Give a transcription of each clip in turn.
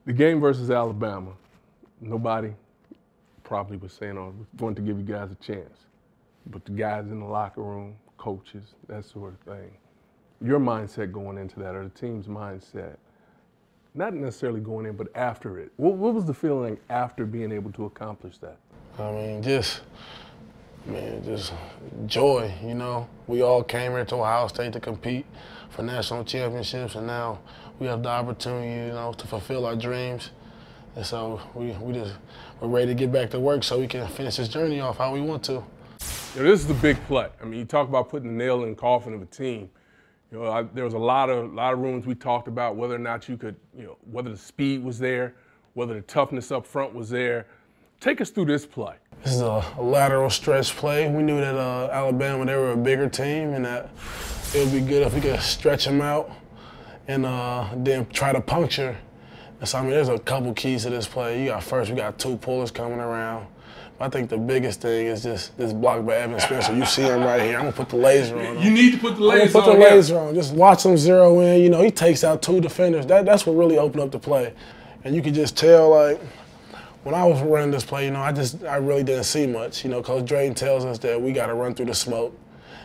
The game versus Alabama, nobody probably was saying, oh, we're going to give you guys a chance. But the guys in the locker room, coaches, that sort of thing. Your mindset going into that, or the team's mindset, not necessarily going in, but after it. What was the feeling after being able to accomplish that? I mean, just joy, you know. We all came here to Ohio State to compete for national championships, and now we have the opportunity, you know, to fulfill our dreams. And so we're ready to get back to work so we can finish this journey off how we want to. You know, this is the big play. I mean, you talk about putting the nail in the coffin of a team. You know, there was a lot of rooms we talked about whether or not you could, you know, whether the speed was there, whether the toughness up front was there. Take us through this play. This is a lateral stretch play. We knew that Alabama, they were a bigger team, and that it would be good if we could stretch them out and then try to puncture. And so, I mean, there's a couple keys to this play. We got two pullers coming around. I think the biggest thing is just this block by Evan Spencer. You see him right here. I'm gonna put the laser on him. You need to put the laser on. Put the laser on. Just watch him zero in. You know, he takes out two defenders. That's what really opened up the play. And you could just tell, like, when I was running this play, you know, I really didn't see much. You know, Coach Drayton tells us that we got to run through the smoke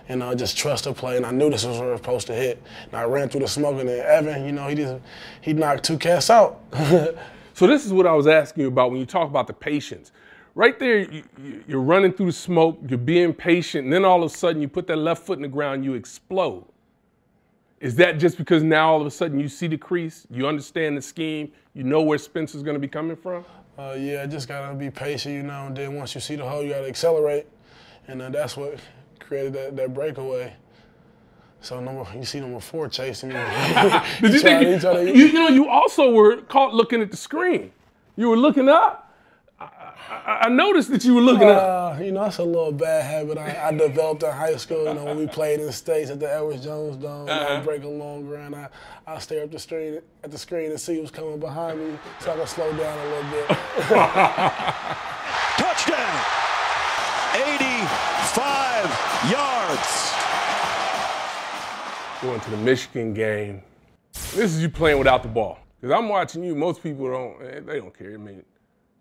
and just trust the play. And I knew this was where it was supposed to hit. And I ran through the smoke, and then Evan, you know, he knocked two cats out. So this is what I was asking you about when you talk about the patience. Right there, you're running through the smoke, you're being patient, and then all of a sudden you put that left foot in the ground, you explode. Is that just because now all of a sudden you see the crease, you understand the scheme, you know where Spencer's going to be coming from? Yeah, just got to be patient, you know, and then once you see the hole, you got to accelerate, and that's what created that breakaway. So you see number 4 chasing me. You also were caught looking at the screen. You were looking up. I noticed that you were looking up. You know, that's a little bad habit I developed in high school. You know, when we played in the States at the Edwards Jones Dome, I'd break a long ground. I'd stare up at the screen and see who's coming behind me so I could slow down a little bit. Touchdown! 85 yards. Going to the Michigan game. This is you playing without the ball. Because I'm watching you, most people they don't care. I mean,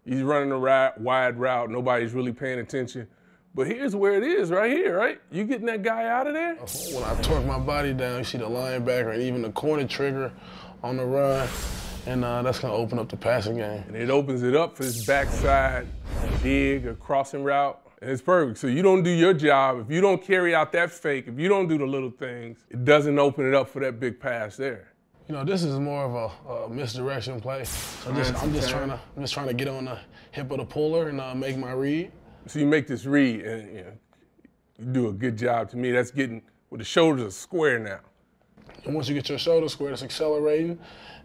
he's running a wide route, nobody's really paying attention. But here's where it is, right here, right? You getting that guy out of there? When I torque my body down, you see the linebacker and even the corner trigger on the run, and that's gonna open up the passing game. And it opens it up for this backside dig or crossing route, and it's perfect. So you don't do your job, if you don't carry out that fake, if you don't do the little things, it doesn't open it up for that big pass there. You know, this is more of a misdirection play. So I'm just trying to get on the hip of the puller and make my read. So you make this read, and you do a good job to me. That's getting with the shoulders square now. And once you get your shoulders square, it's accelerating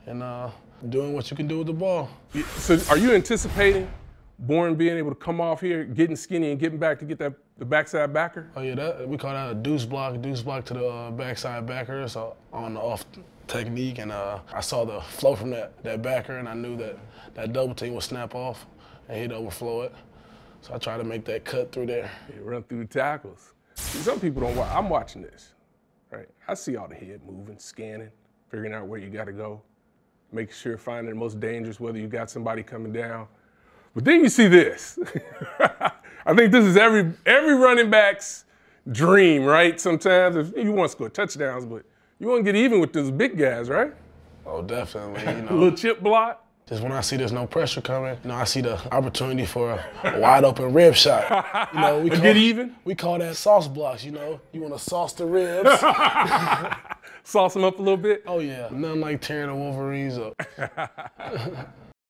and doing what you can do with the ball. So are you anticipating Bourne being able to come off here, getting skinny and getting back to get the backside backer? Oh yeah, we call that a deuce block to the backside backer. So on the off technique, and I saw the flow from that backer, and I knew that double team would snap off and he'd overflow it. So I tried to make that cut through there. You run through the tackles. See, some people don't watch. I'm watching this, right? I see all the head moving, scanning, figuring out where you got to go, making sure, finding the most dangerous, whether you got somebody coming down. But then you see this. I think this is every running back's dream, right? Sometimes if you want to score touchdowns, but you want to get even with those big guys, right? Oh, definitely. You know, a little chip block. Just when I see there's no pressure coming, you know, I see the opportunity for a wide open rib shot. You know, get even. We call that sauce blocks. You know, you want to sauce the ribs. Sauce them up a little bit. Oh yeah, nothing like tearing the Wolverines up.